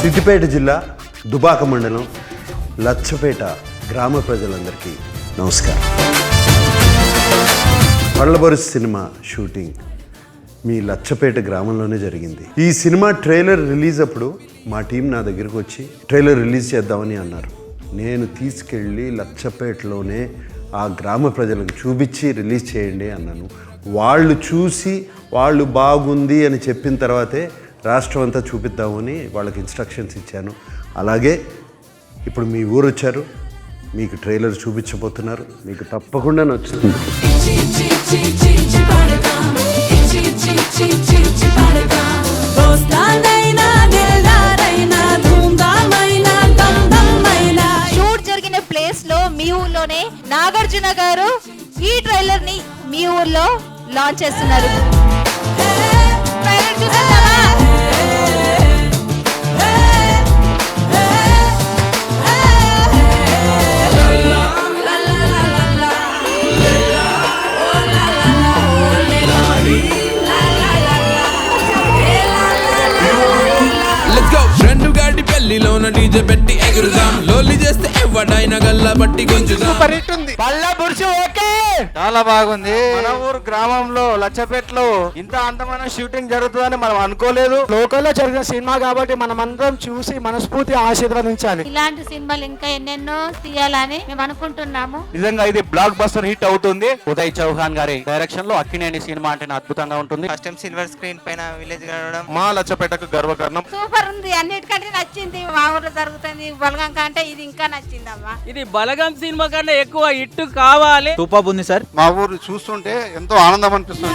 సిద్దిపేట జిల్లా దుబాక మండలం లచ్చపేట గ్రామ ప్రజలందరికీ నమస్కారం. పళ్ళబొరుసు సినిమా షూటింగ్ మీ లచ్చపేట గ్రామంలోనే జరిగింది. ఈ సినిమా ట్రైలర్ రిలీజ్ అప్పుడు మా టీం నా దగ్గరికి వచ్చి ట్రైలర్ రిలీజ్ చేద్దామని అన్నారు. నేను తీసుకెళ్ళి లచ్చపేటలోనే ఆ గ్రామ ప్రజలకు చూపించి రిలీజ్ చేయండి అన్నాను. వాళ్ళు చూసి వాళ్ళు బాగుంది అని చెప్పిన తర్వాతే రాష్ట్రం అంతా చూపిద్దామని వాళ్ళకి ఇన్స్ట్రక్షన్స్ ఇచ్చాను. అలాగే ఇప్పుడు మీ ఊరు వచ్చారు, మీకు ట్రైలర్ చూపించబోతున్నారు. మీకు తప్పకుండా నచ్చుతుంది. షూట్ జరిగిన ప్లేస్ లో మీ ఊర్లోనే నాగార్జున గారు ఈ ట్రైలర్ ని మీ ఊర్లో లాంచ్ చేస్తున్నారు. ట్రైలర్ చూసేద్దామా? పెళ్లిలోన డీజే పెట్టి ఎగురుదాం, లోలి చేస్తే ఎవడైనా గల్ల బట్టి గుంజుదాం. చాలా బాగుంది. మన ఊరు గ్రామంలో లచ్చపేటలో ఇంత అందమైన షూటింగ్ జరుగుతుందని మనం అనుకోలేదు. లోకల్లో జరిగిన సినిమా కాబట్టి మనం అందరం చూసి మనస్ఫూర్తి ఆశీర్వదించాలి. ఇలాంటి సినిమాలు ఇంకా ఎన్నెన్నో తీయాలని మేము అనుకుంటున్నాము. నిజంగా ఇది బ్లాక్ బస్టర్ హిట్ అవుతుంది. ఉదయ్ చౌహాన్ గారి డైరెక్షన్ లో అక్కినేని సినిమా అంటే అద్భుతంగా ఉంటుంది. ఫస్ట్ టైం సిల్వర్ స్క్రీన్ పైన విలేజ్ గడవడం మా లచ్చపేటకు గర్వకారణం. సూపర్ ఉంది, అన్నిటికంటే నచ్చింది. మా ఊర్లో జరుగుతుంది బలగం కంటే ఇది ఇంకా నచ్చిందమ్మా. ఇది బలగం సినిమా కన్నా ఎక్కువ హిట్ కావాలి. సూపర్ ఉంది సార్. మా ఊరు చూస్తుంటే ఎంతో ఆనందం అనిపిస్తుంది.